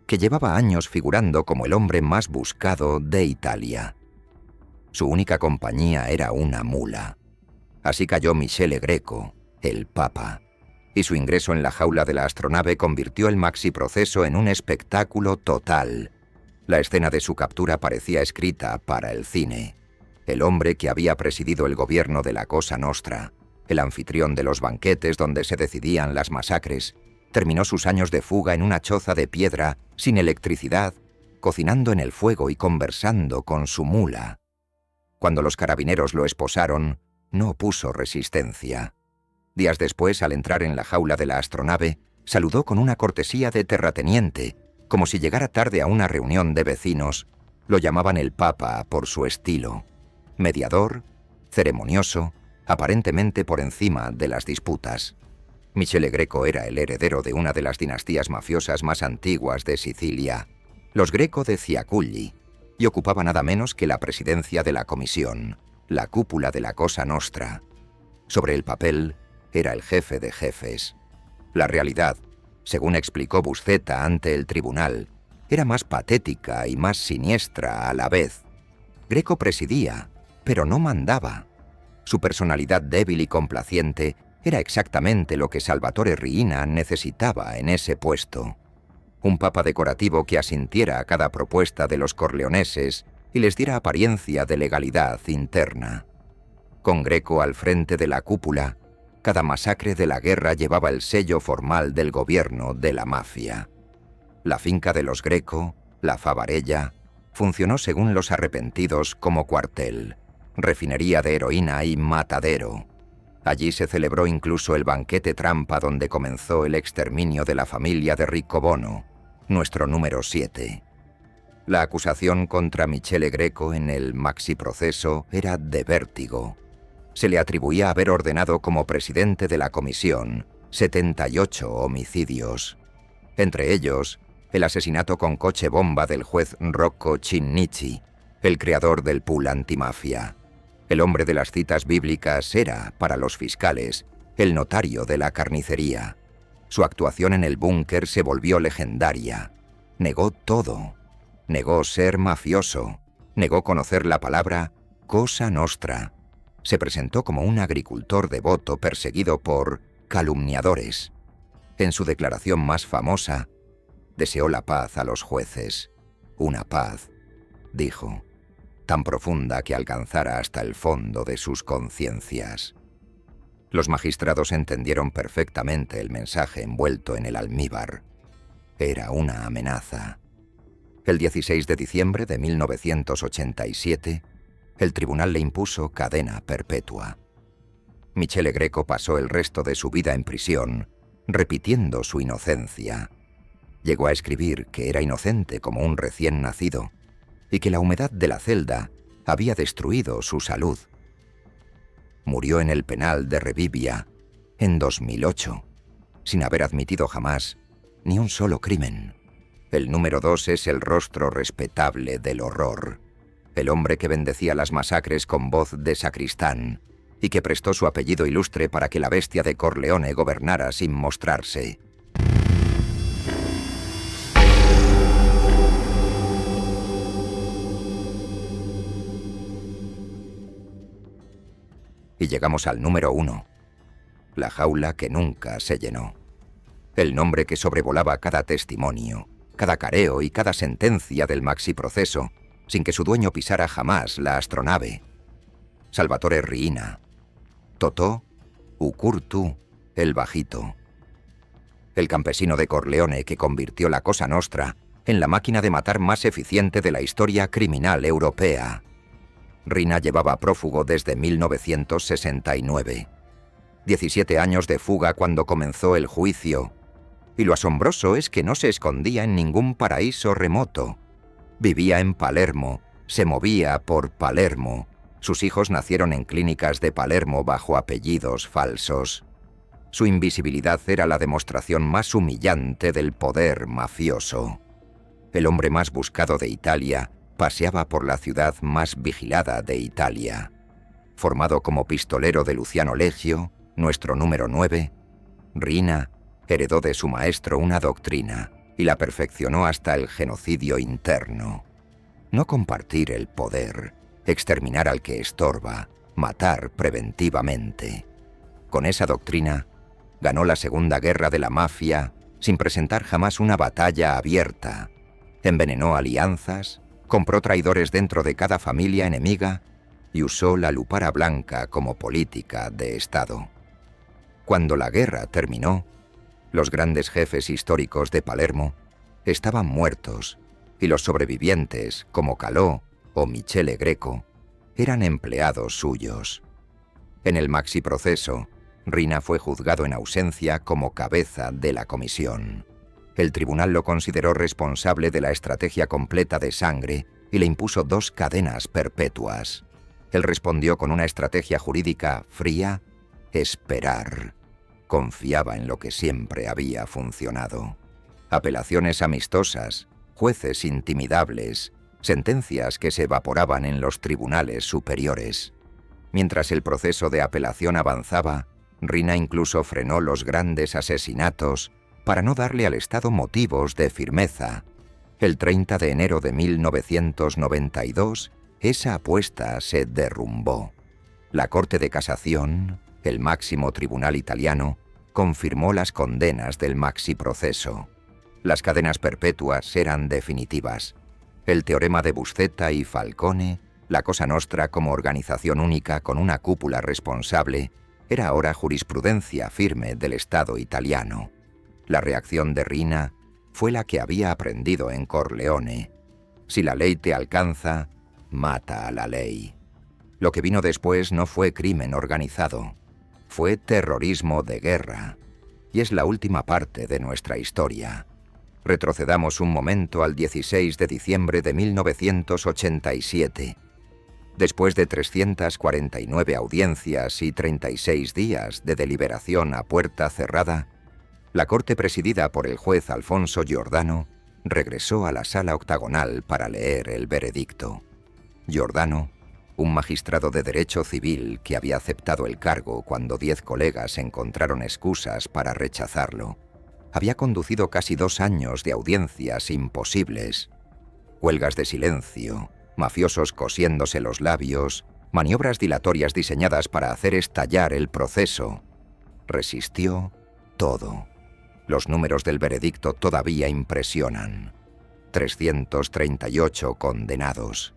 Speaker 1: que llevaba años figurando como el hombre más buscado de Italia. Su única compañía era una mula. Así cayó Michele Greco, el Papa, y su ingreso en la jaula de la astronave convirtió el Maxi-proceso en un espectáculo total. La escena de su captura parecía escrita para el cine. El hombre que había presidido el gobierno de la Cosa Nostra, el anfitrión de los banquetes donde se decidían las masacres, terminó sus años de fuga en una choza de piedra, sin electricidad, cocinando en el fuego y conversando con su mula. Cuando los carabineros lo esposaron, no opuso resistencia. Días después, al entrar en la jaula de la astronave, saludó con una cortesía de terrateniente, como si llegara tarde a una reunión de vecinos. Lo llamaban el Papa por su estilo: mediador, ceremonioso, aparentemente por encima de las disputas. Michele Greco era el heredero de una de las dinastías mafiosas más antiguas de Sicilia, los Greco de Ciaculli, y ocupaba nada menos que la presidencia de la comisión, la cúpula de la Cosa Nostra. Sobre el papel, era el jefe de jefes. La realidad, según explicó Buscetta ante el tribunal, era más patética y más siniestra a la vez. Greco presidía, pero no mandaba. Su personalidad débil y complaciente era exactamente lo que Salvatore Riina necesitaba en ese puesto. Un papa decorativo que asintiera a cada propuesta de los corleoneses y les diera apariencia de legalidad interna. Con Greco al frente de la cúpula, cada masacre de la guerra llevaba el sello formal del gobierno de la mafia. La finca de los Greco, la Favarella, funcionó según los arrepentidos como cuartel, refinería de heroína y matadero. Allí se celebró incluso el banquete trampa donde comenzó el exterminio de la familia de Riccobono, nuestro número 7. La acusación contra Michele Greco en el maxiproceso era de vértigo. Se le atribuía haber ordenado como presidente de la comisión 78 homicidios. Entre ellos, el asesinato con coche bomba del juez Rocco Chinnici, el creador del pool antimafia. El hombre de las citas bíblicas era, para los fiscales, el notario de la carnicería. Su actuación en el búnker se volvió legendaria. Negó todo. Negó ser mafioso. Negó conocer la palabra Cosa Nostra. Se presentó como un agricultor devoto perseguido por calumniadores. En su declaración más famosa, deseó la paz a los jueces. Una paz, dijo, tan profunda que alcanzara hasta el fondo de sus conciencias. Los magistrados entendieron perfectamente el mensaje envuelto en el almíbar. Era una amenaza. El 16 de diciembre de 1987, el tribunal le impuso cadena perpetua. Michele Greco pasó el resto de su vida en prisión, repitiendo su inocencia. Llegó a escribir que era inocente como un recién nacido y que la humedad de la celda había destruido su salud. Murió en el penal de Revivia en 2008, sin haber admitido jamás ni un solo crimen. El número 2 es el rostro respetable del horror, el hombre que bendecía las masacres con voz de sacristán y que prestó su apellido ilustre para que la bestia de Corleone gobernara sin mostrarse. Y llegamos al número 1, la jaula que nunca se llenó. El nombre que sobrevolaba cada testimonio, cada careo y cada sentencia del maxiproceso, sin que su dueño pisara jamás la astronave. Salvatore Riina, Totò Ucurtu el Bajito. El campesino de Corleone que convirtió la Cosa Nostra en la máquina de matar más eficiente de la historia criminal europea. Riina llevaba prófugo desde 1969. 17 años de fuga cuando comenzó el juicio. Y lo asombroso es que no se escondía en ningún paraíso remoto. Vivía en Palermo, se movía por Palermo. Sus hijos nacieron en clínicas de Palermo bajo apellidos falsos. Su invisibilidad era la demostración más humillante del poder mafioso. El hombre más buscado de Italia paseaba por la ciudad más vigilada de Italia. Formado como pistolero de Luciano Leggio, nuestro número 9, Riina heredó de su maestro una doctrina y la perfeccionó hasta el genocidio interno. No compartir el poder, exterminar al que estorba, matar preventivamente. Con esa doctrina, ganó la Segunda Guerra de la Mafia sin presentar jamás una batalla abierta. Envenenó alianzas, compró traidores dentro de cada familia enemiga y usó la lupara blanca como política de Estado. Cuando la guerra terminó, los grandes jefes históricos de Palermo estaban muertos y los sobrevivientes, como Calò o Michele Greco, eran empleados suyos. En el maxiproceso, Riina fue juzgado en ausencia como cabeza de la comisión. El tribunal lo consideró responsable de la estrategia completa de sangre y le impuso 2 cadenas perpetuas. Él respondió con una estrategia jurídica fría: esperar. Confiaba en lo que siempre había funcionado. Apelaciones amistosas, jueces intimidables, sentencias que se evaporaban en los tribunales superiores. Mientras el proceso de apelación avanzaba, Riina incluso frenó los grandes asesinatos para no darle al Estado motivos de firmeza. El 30 de enero de 1992, esa apuesta se derrumbó. La Corte de Casación, el máximo tribunal italiano, confirmó las condenas del maxiproceso. Las cadenas perpetuas eran definitivas. El teorema de Buscetta y Falcone, la Cosa Nostra como organización única con una cúpula responsable, era ahora jurisprudencia firme del Estado italiano. La reacción de Riina fue la que había aprendido en Corleone. Si la ley te alcanza, mata a la ley. Lo que vino después no fue crimen organizado, fue terrorismo de guerra. Y es la última parte de nuestra historia. Retrocedamos un momento al 16 de diciembre de 1987. Después de 349 audiencias y 36 días de deliberación a puerta cerrada, la corte presidida por el juez Alfonso Giordano regresó a la sala octagonal para leer el veredicto. Giordano, un magistrado de derecho civil que había aceptado el cargo cuando 10 colegas encontraron excusas para rechazarlo, había conducido casi 2 años de audiencias imposibles. Huelgas de silencio, mafiosos cosiéndose los labios, maniobras dilatorias diseñadas para hacer estallar el proceso. Resistió todo. Los números del veredicto todavía impresionan. 338 condenados.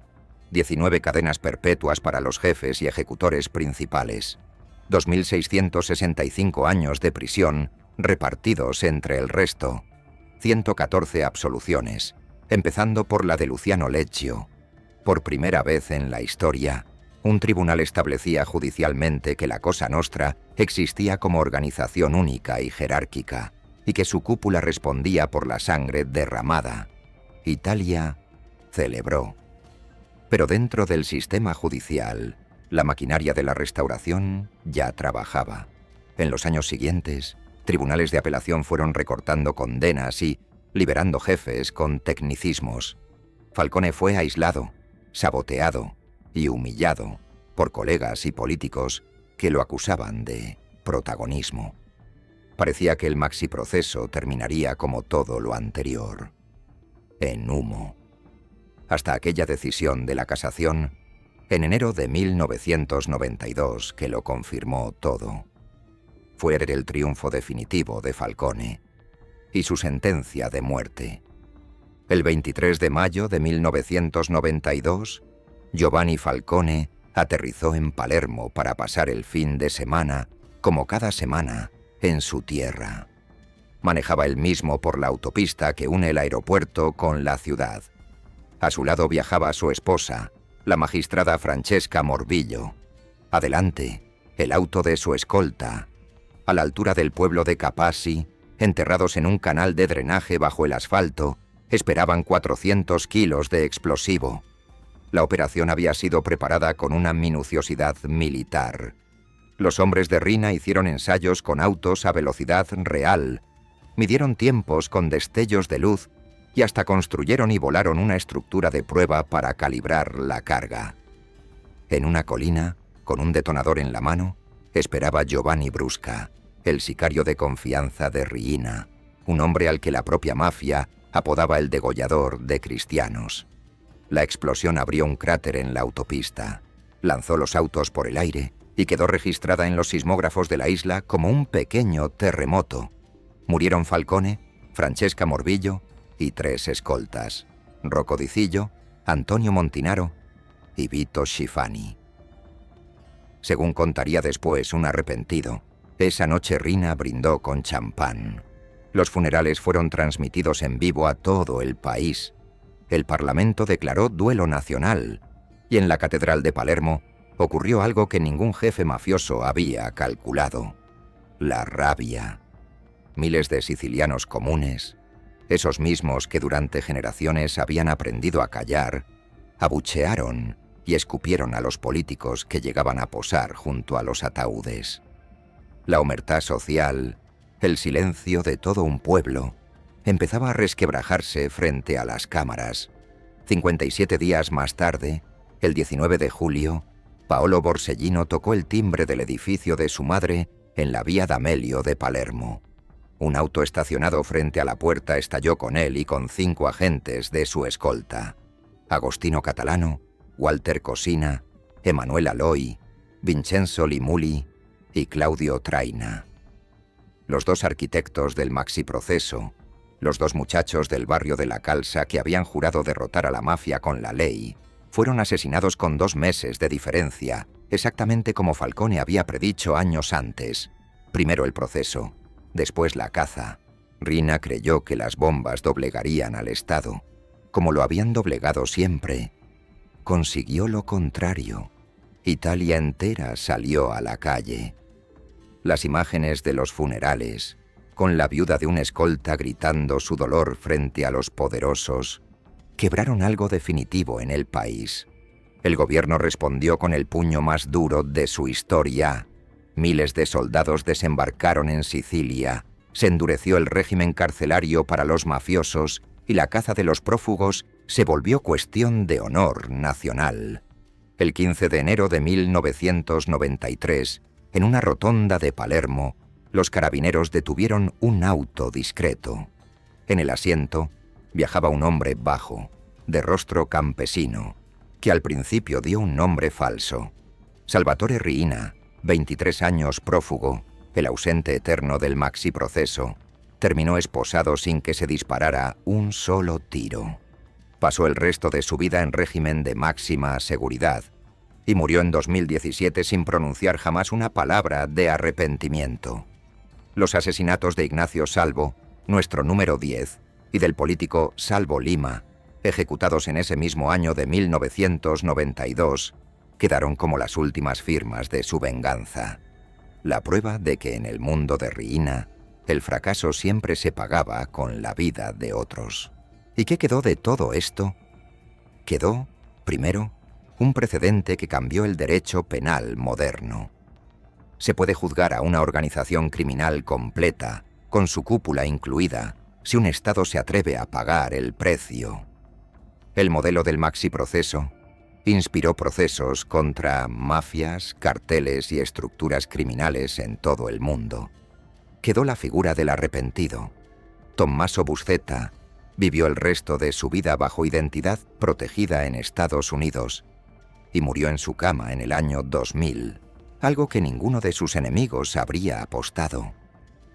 Speaker 1: 19 cadenas perpetuas para los jefes y ejecutores principales. 2.665 años de prisión repartidos entre el resto. 114 absoluciones, empezando por la de Luciano Leccio. Por primera vez en la historia, un tribunal establecía judicialmente que la Cosa Nostra existía como organización única y jerárquica, y que su cúpula respondía por la sangre derramada. Italia celebró. Pero dentro del sistema judicial, la maquinaria de la restauración ya trabajaba. En los años siguientes, tribunales de apelación fueron recortando condenas y liberando jefes con tecnicismos. Falcone fue aislado, saboteado y humillado por colegas y políticos que lo acusaban de protagonismo. Parecía que el maxiproceso terminaría como todo lo anterior, en humo. Hasta aquella decisión de la casación, en enero de 1992, que lo confirmó todo. Fue el triunfo definitivo de Falcone y su sentencia de muerte. El 23 de mayo de 1992, Giovanni Falcone aterrizó en Palermo para pasar el fin de semana, como cada semana, en su tierra. Manejaba él mismo por la autopista que une el aeropuerto con la ciudad. A su lado viajaba su esposa, la magistrada Francesca Morbillo. Adelante, el auto de su escolta. A la altura del pueblo de Capaci, enterrados en un canal de drenaje bajo el asfalto, esperaban 400 kilos de explosivo. La operación había sido preparada con una minuciosidad militar. Los hombres de Riina hicieron ensayos con autos a velocidad real, midieron tiempos con destellos de luz y hasta construyeron y volaron una estructura de prueba para calibrar la carga. En una colina, con un detonador en la mano, esperaba Giovanni Brusca, el sicario de confianza de Riina, un hombre al que la propia mafia apodaba el degollador de cristianos. La explosión abrió un cráter en la autopista, lanzó los autos por el aire y quedó registrada en los sismógrafos de la isla como un pequeño terremoto. Murieron Falcone, Francesca Morbillo y 3 escoltas: Rocco Dicillo, Antonio Montinaro y Vito Schifani. Según contaría después un arrepentido, esa noche Riina brindó con champán. Los funerales fueron transmitidos en vivo a todo el país. El Parlamento declaró duelo nacional y en la Catedral de Palermo ocurrió algo que ningún jefe mafioso había calculado: la rabia. Miles de sicilianos comunes, esos mismos que durante generaciones habían aprendido a callar, abuchearon y escupieron a los políticos que llegaban a posar junto a los ataúdes. La omertá social, el silencio de todo un pueblo, empezaba a resquebrajarse frente a las cámaras. 57 días más tarde, el 19 de julio, Paolo Borsellino tocó el timbre del edificio de su madre en la Vía D'Amelio de Palermo. Un auto estacionado frente a la puerta estalló con él y con 5 agentes de su escolta: Agostino Catalano, Walter Cosina, Emanuel Aloy, Vincenzo Limuli y Claudio Traina. Los 2 arquitectos del maxiproceso, los 2 muchachos del barrio de La Calza que habían jurado derrotar a la mafia con la ley, fueron asesinados con 2 meses de diferencia, exactamente como Falcone había predicho años antes. Primero el proceso, después la caza. Riina creyó que las bombas doblegarían al Estado, como lo habían doblegado siempre. Consiguió lo contrario. Italia entera salió a la calle. Las imágenes de los funerales, con la viuda de un escolta gritando su dolor frente a los poderosos, quebraron algo definitivo en el país. El gobierno respondió con el puño más duro de su historia. Miles de soldados desembarcaron en Sicilia, se endureció el régimen carcelario para los mafiosos y la caza de los prófugos se volvió cuestión de honor nacional. El 15 de enero de 1993, en una rotonda de Palermo, los carabineros detuvieron un auto discreto. En el asiento viajaba un hombre bajo, de rostro campesino, que al principio dio un nombre falso. Salvatore Riina, 23 años prófugo, el ausente eterno del maxiproceso, terminó esposado sin que se disparara un solo tiro. Pasó el resto de su vida en régimen de máxima seguridad y murió en 2017 sin pronunciar jamás una palabra de arrepentimiento. Los asesinatos de Ignacio Salvo, nuestro número 10, y del político Salvo Lima, ejecutados en ese mismo año de 1992, quedaron como las últimas firmas de su venganza. La prueba de que en el mundo de Riina, el fracaso siempre se pagaba con la vida de otros. ¿Y qué quedó de todo esto? Quedó, primero, un precedente que cambió el derecho penal moderno. Se puede juzgar a una organización criminal completa, con su cúpula incluida, si un Estado se atreve a pagar el precio. El modelo del maxiproceso inspiró procesos contra mafias, carteles y estructuras criminales en todo el mundo. Quedó la figura del arrepentido. Tommaso Buscetta vivió el resto de su vida bajo identidad protegida en Estados Unidos y murió en su cama en el año 2000, algo que ninguno de sus enemigos habría apostado.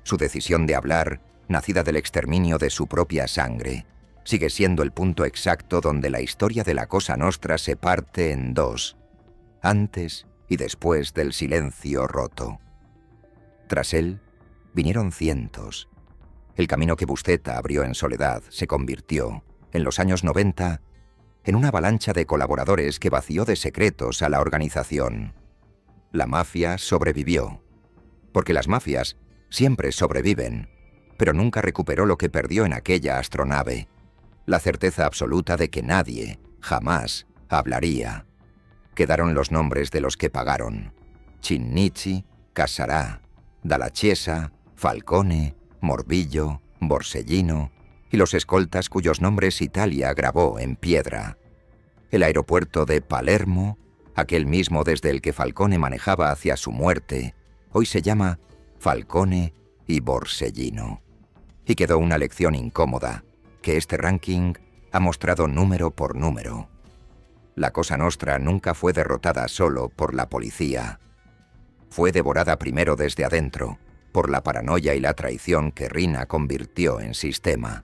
Speaker 1: Su decisión de hablar, nacida del exterminio de su propia sangre, sigue siendo el punto exacto donde la historia de la Cosa Nostra se parte en dos, antes y después del silencio roto. Tras él, vinieron cientos. El camino que Buscetta abrió en soledad se convirtió, en los años 90, en una avalancha de colaboradores que vació de secretos a la organización. La mafia sobrevivió, porque las mafias siempre sobreviven, pero nunca recuperó lo que perdió en aquella astronave, la certeza absoluta de que nadie, jamás, hablaría. Quedaron los nombres de los que pagaron: Chinnici, Casarà, Dalla Chiesa, Falcone, Morbillo, Borsellino y los escoltas cuyos nombres Italia grabó en piedra. El aeropuerto de Palermo, aquel mismo desde el que Falcone manejaba hacia su muerte, hoy se llama Falcone y Borsellino. Y quedó una lección incómoda, que este ranking ha mostrado número por número. La Cosa Nostra nunca fue derrotada solo por la policía. Fue devorada primero desde adentro, por la paranoia y la traición que Riina convirtió en sistema.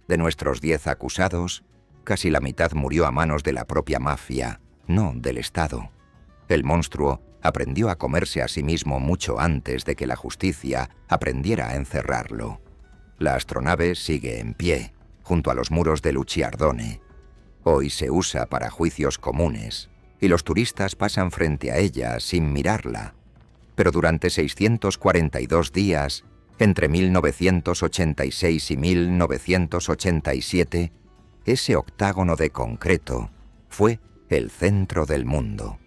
Speaker 1: De nuestros 10 acusados, casi la mitad murió a manos de la propia mafia, no del Estado. El monstruo aprendió a comerse a sí mismo mucho antes de que la justicia aprendiera a encerrarlo. La astronave sigue en pie, junto a los muros de Luciardone. Hoy se usa para juicios comunes, y los turistas pasan frente a ella sin mirarla. Pero durante 642 días, entre 1986 y 1987, ese octágono de concreto fue el centro del mundo,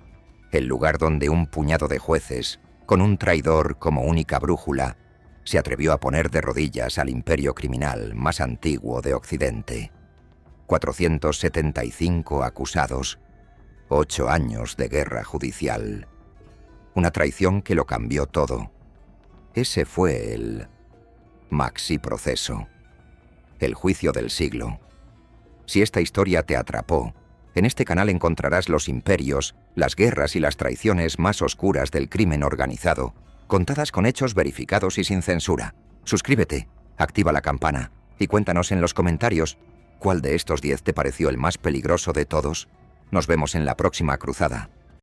Speaker 1: el lugar donde un puñado de jueces, con un traidor como única brújula, se atrevió a poner de rodillas al imperio criminal más antiguo de Occidente. 475 acusados, 8 años de guerra judicial. Una traición que lo cambió todo. Ese fue el maxiproceso, el juicio del siglo. Si esta historia te atrapó, en este canal encontrarás los imperios, las guerras y las traiciones más oscuras del crimen organizado, contadas con hechos verificados y sin censura. Suscríbete, activa la campana y cuéntanos en los comentarios cuál de estos 10 te pareció el más peligroso de todos. Nos vemos en la próxima cruzada.